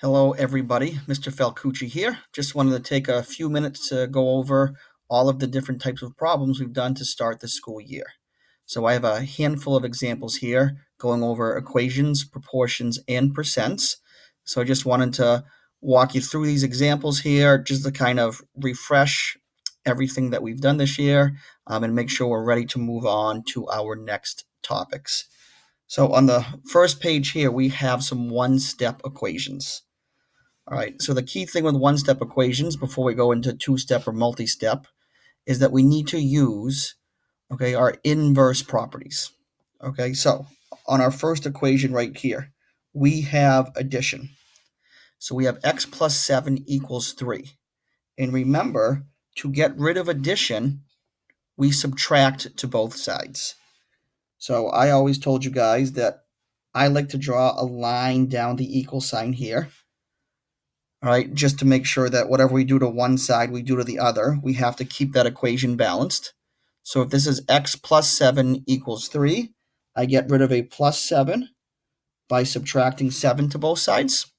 Hello, everybody. Mr. Falcucci here. Just wanted to take a few minutes to go over all of the different types of problems we've done to start the school year. So I have a handful of examples here going over equations, proportions, and percents. So I just wanted to walk you through these examples here just to kind of refresh everything that we've done this year and make sure we're ready to move on to our next topics. So on the first page here, we have some one-step equations. All right, so the key thing with one-step equations before we go into two-step or multi-step is that we need to use, our inverse properties. Okay, so on our first equation right here, we have addition. So we have x plus 7 equals 3. And remember, to get rid of addition, we subtract to both sides. So I always told you guys that I like to draw a line down the equal sign here. All right, just to make sure that whatever we do to one side, we do to the other. We have to keep that equation balanced. So if this is x plus 7 equals 3, I get rid of a plus 7 by subtracting 7 to both sides.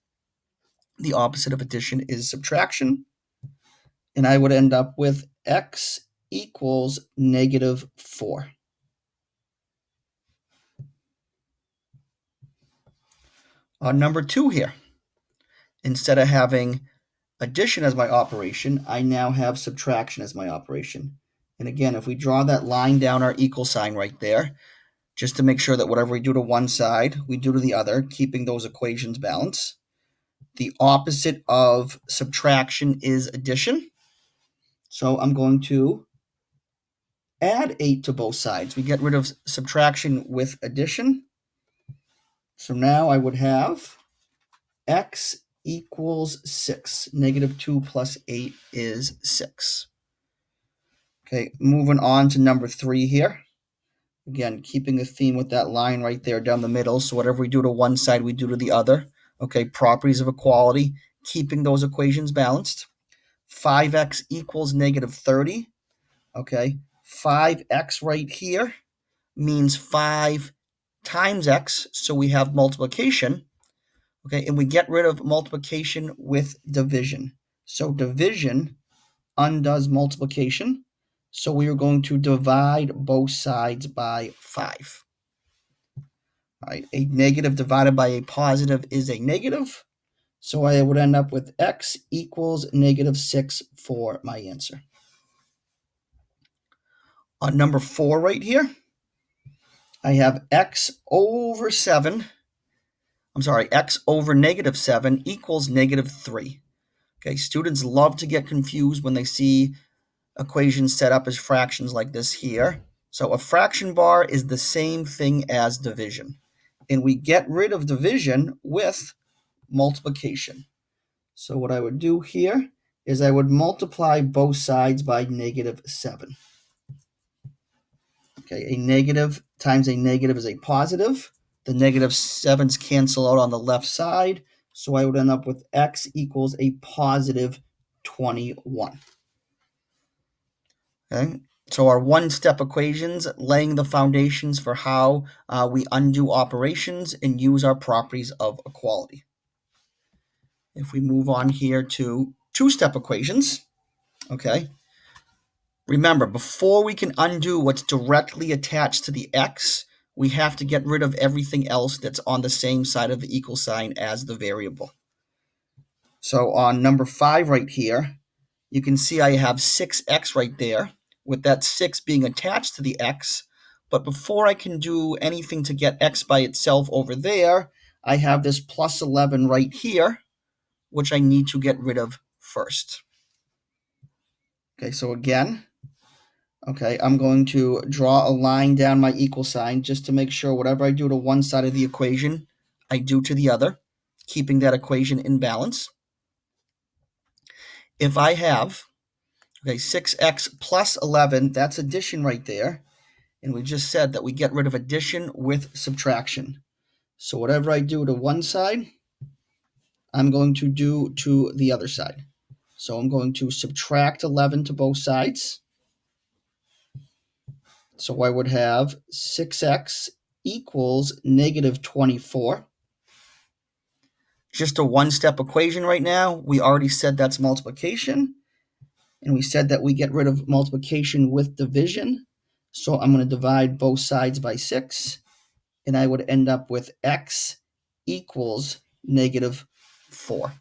The opposite of addition is subtraction. And I would end up with x equals negative 4. On number 2 here, instead of having addition as my operation, I now have subtraction as my operation. And again, if we draw that line down our equal sign right there, just to make sure that whatever we do to one side, we do to the other, keeping those equations balanced. The opposite of subtraction is addition. So I'm going to add 8 to both sides. We get rid of subtraction with addition. So now I would have x equals 6. Negative 2 plus 8 is 6. Okay, moving on to number 3 here. Again, keeping the theme with that line right there down the middle. So whatever we do to one side, we do to the other. Okay, properties of equality, keeping those equations balanced. 5x equals negative 30. Okay, 5x right here means 5 times x, so we have multiplication. Okay, and we get rid of multiplication with division. So division undoes multiplication. So we are going to divide both sides by 5. All right, a negative divided by a positive is a negative. So I would end up with x equals negative 6 for my answer. On number 4 right here, I have x over negative 7 equals negative 3. Okay, students love to get confused when they see equations set up as fractions like this here. So a fraction bar is the same thing as division. And we get rid of division with multiplication. So what I would do here is I would multiply both sides by negative 7. Okay, a negative times a negative is a positive. The negative 7s cancel out on the left side. So I would end up with x equals a positive 21. Okay, so our one-step equations laying the foundations for how we undo operations and use our properties of equality. If we move on here to two-step equations, okay, remember, before we can undo what's directly attached to the x, we have to get rid of everything else that's on the same side of the equal sign as the variable. So on number 5 right here, you can see I have 6x right there, with that 6 being attached to the x. But before I can do anything to get x by itself over there, I have this plus 11 right here, which I need to get rid of first. Okay, so again, I'm going to draw a line down my equal sign just to make sure whatever I do to one side of the equation, I do to the other, keeping that equation in balance. If I have 6x plus 11, that's addition right there. And we just said that we get rid of addition with subtraction. So whatever I do to one side, I'm going to do to the other side. So I'm going to subtract 11 to both sides. So I would have 6x equals negative 24. just a one-step equation right now. We already said that's multiplication, and we said that we get rid of multiplication with division. So I'm going to divide both sides by 6, and I would end up with x equals negative 4.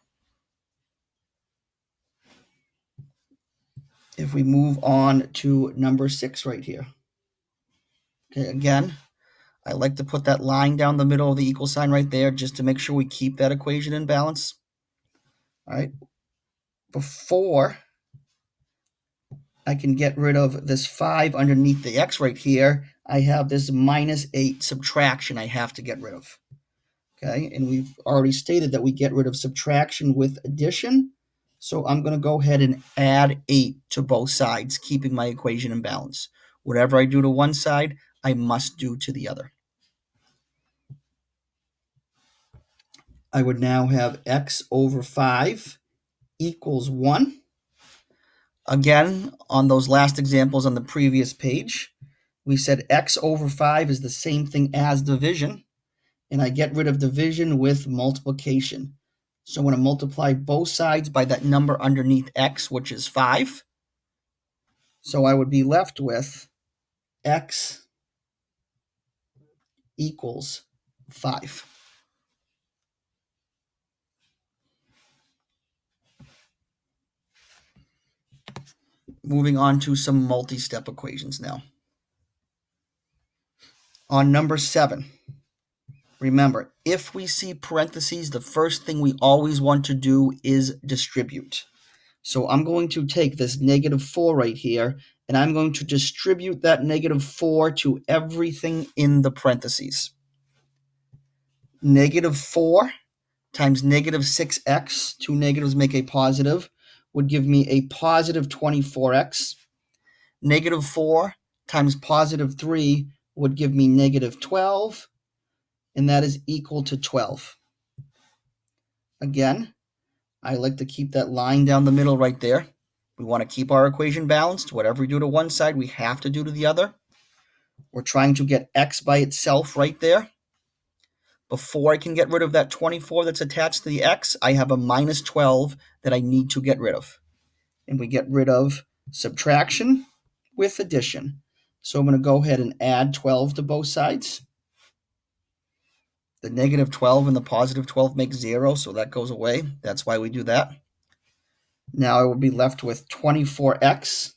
If we move on to number 6 right here. Okay, again, I like to put that line down the middle of the equal sign right there just to make sure we keep that equation in balance. All right. Before I can get rid of this 5 underneath the x right here, I have this minus 8 subtraction I have to get rid of. Okay, and we've already stated that we get rid of subtraction with addition. So I'm going to go ahead and add 8 to both sides, keeping my equation in balance. Whatever I do to one side, I must do to the other. I would now have x over 5 equals 1. Again, on those last examples on the previous page, we said x over 5 is the same thing as division, and I get rid of division with multiplication. So I'm going to multiply both sides by that number underneath x, which is 5. So I would be left with x equals 5. Moving on to some multi-step equations now. On number 7, remember, if we see parentheses, the first thing we always want to do is distribute. So I'm going to take this negative 4 right here, and I'm going to distribute that negative 4 to everything in the parentheses. Negative 4 times negative 6x, two negatives make a positive, would give me a positive 24x. Negative 4 times positive 3 would give me negative 12, and that is equal to 12. Again, I like to keep that line down the middle right there. We want to keep our equation balanced. Whatever we do to one side, we have to do to the other. We're trying to get x by itself right there. Before I can get rid of that 24 that's attached to the x, I have a minus 12 that I need to get rid of. And we get rid of subtraction with addition. So I'm going to go ahead and add 12 to both sides. The negative 12 and the positive 12 make 0, so that goes away. That's why we do that. Now I will be left with 24x.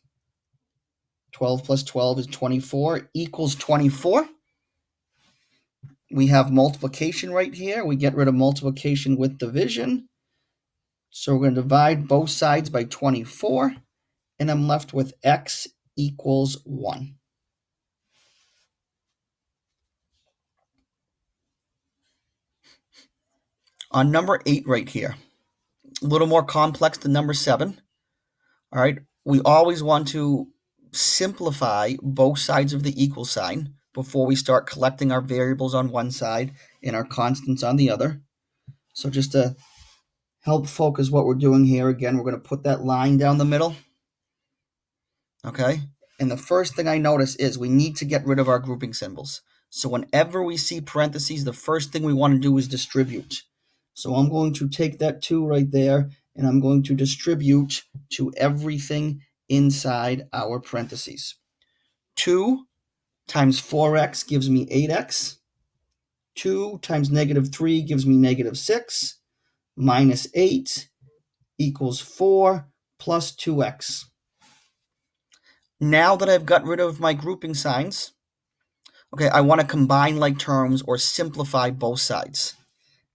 12 plus 12 is 24, equals 24. We have multiplication right here. We get rid of multiplication with division. So we're going to divide both sides by 24, and I'm left with x equals 1. On number 8 right here, a little more complex than number 7. All right, we always want to simplify both sides of the equal sign before we start collecting our variables on one side and our constants on the other. So just to help focus what we're doing here, again, we're going to put that line down the middle. Okay, and the first thing I notice is we need to get rid of our grouping symbols. So whenever we see parentheses, the first thing we want to do is distribute. So I'm going to take that 2 right there, and I'm going to distribute to everything inside our parentheses. 2 times 4x gives me 8x. 2 times negative 3 gives me negative 6. Minus 8 equals 4 plus 2x. Now that I've got rid of my grouping signs, okay, I want to combine like terms or simplify both sides.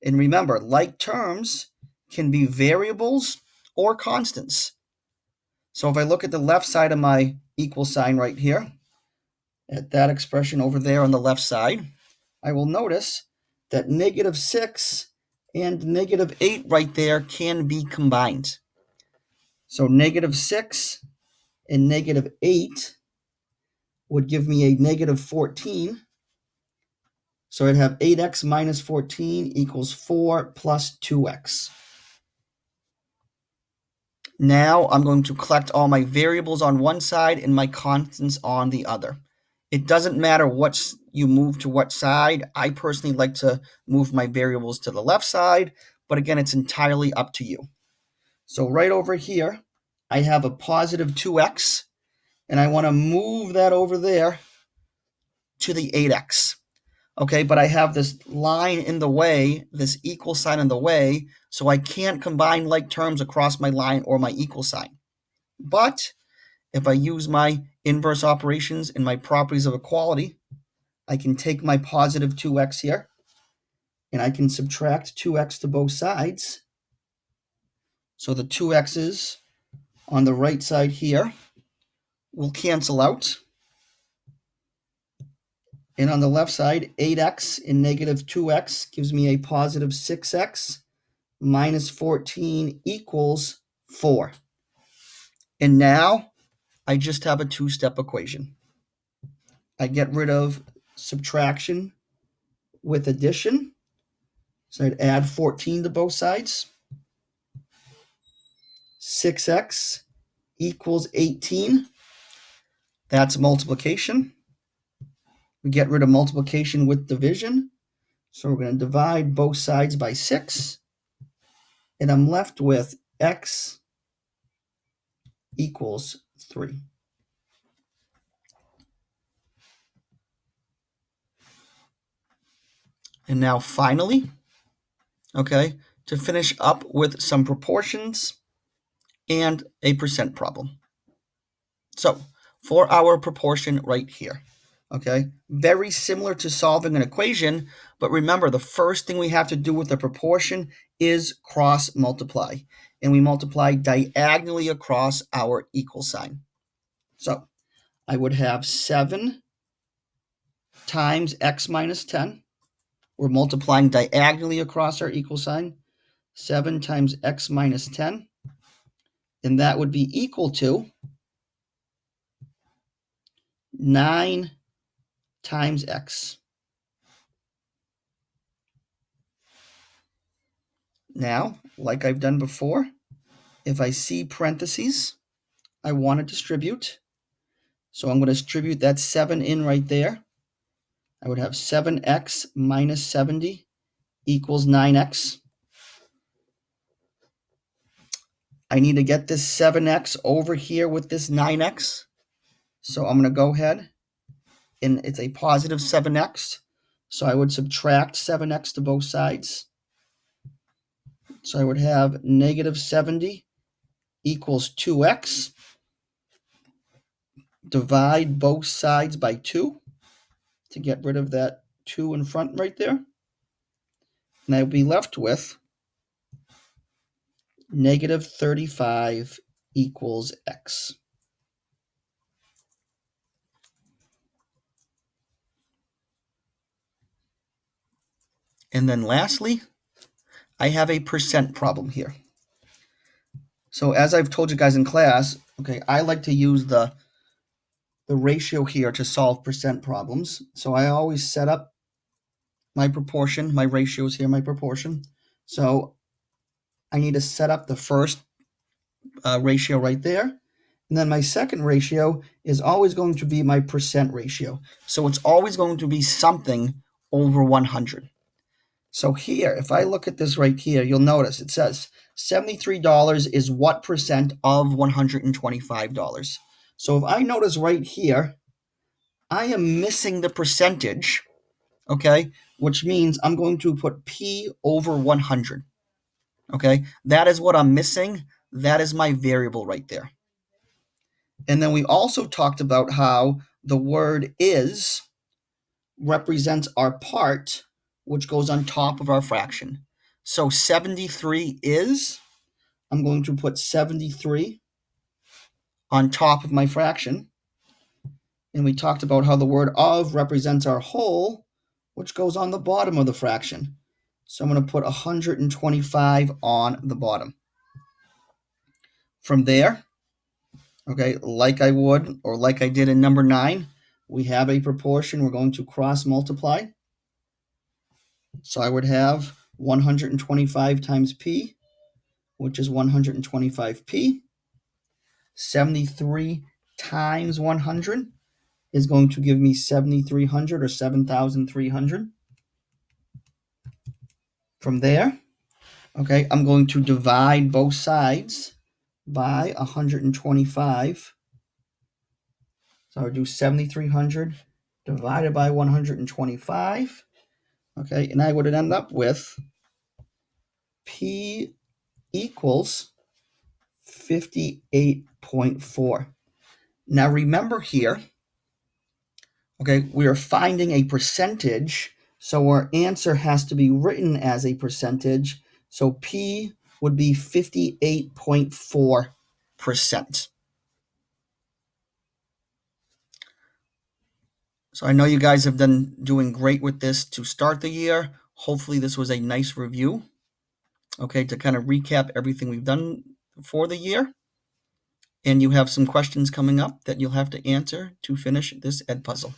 And remember, like terms can be variables or constants. So if I look at the left side of my equal sign right here, at that expression over there on the left side, I will notice that negative 6 and negative 8 right there can be combined. So negative 6 and negative 8 would give me a negative 14. So I'd have 8x minus 14 equals 4 plus 2x. Now I'm going to collect all my variables on one side and my constants on the other. It doesn't matter what you move to what side. I personally like to move my variables to the left side, but again, it's entirely up to you. So right over here, I have a positive 2x, and I want to move that over there to the 8x. Okay, but I have this line in the way, this equal sign in the way, so I can't combine like terms across my line or my equal sign. But if I use my inverse operations and my properties of equality, I can take my positive 2x here, and I can subtract 2x to both sides. So the 2x's on the right side here will cancel out. And on the left side, 8x and negative 2x gives me a positive 6x minus 14 equals 4. And now I just have a two-step equation. I get rid of subtraction with addition. So I'd add 14 to both sides. 6x equals 18. That's multiplication. We get rid of multiplication with division. So we're going to divide both sides by 6. And I'm left with x equals 3. And now finally, okay, to finish up with some proportions and a percent problem. So for our proportion right here, okay, very similar to solving an equation, but remember the first thing we have to do with the proportion is cross multiply, and we multiply diagonally across our equal sign. So I would have 7 times x minus 10. We're multiplying diagonally across our equal sign. 7 times x minus 10. And that would be equal to 9 times x. Now, like I've done before, if I see parentheses, I want to distribute. So I'm going to distribute that 7 in right there. I would have 7x minus 70 equals 9x. I need to get this 7x over here with this 9x. So I'm going to go ahead, and it's a positive 7x. So I would subtract 7x to both sides. So I would have negative 70 equals 2x. Divide both sides by 2 to get rid of that 2 in front right there. And I'll be left with negative 35 equals x. And then lastly, I have a percent problem here. So as I've told you guys in class, okay, I like to use the ratio here to solve percent problems. So I always set up my proportion, my ratios here, my proportion. So I need to set up the first ratio right there. And then my second ratio is always going to be my percent ratio. So it's always going to be something over 100. So here, if I look at this right here, you'll notice it says $73 is what percent of $125. So if I notice right here, I am missing the percentage, okay, which means I'm going to put P over 100, okay? That is what I'm missing. That is my variable right there. And then we also talked about how the word is represents our part, which goes on top of our fraction. So 73 is, I'm going to put 73 on top of my fraction. And we talked about how the word of represents our whole, which goes on the bottom of the fraction. So I'm going to put 125 on the bottom. From there, okay, like I would, or like I did in number 9, we have a proportion. We're going to cross multiply. So I would have 125 times P, which is 125P. 73 times 100 is going to give me 7,300 or 7,300. From there, Okay, I'm going to divide both sides by 125. So I would do 7,300 divided by 125. Okay, and I would end up with P equals 58.4. Now remember here, okay, we are finding a percentage, so our answer has to be written as a percentage. So P would be 58.4%. So I know you guys have been doing great with this to start the year. Hopefully this was a nice review, okay, to kind of recap everything we've done for the year. And you have some questions coming up that you'll have to answer to finish this Ed puzzle.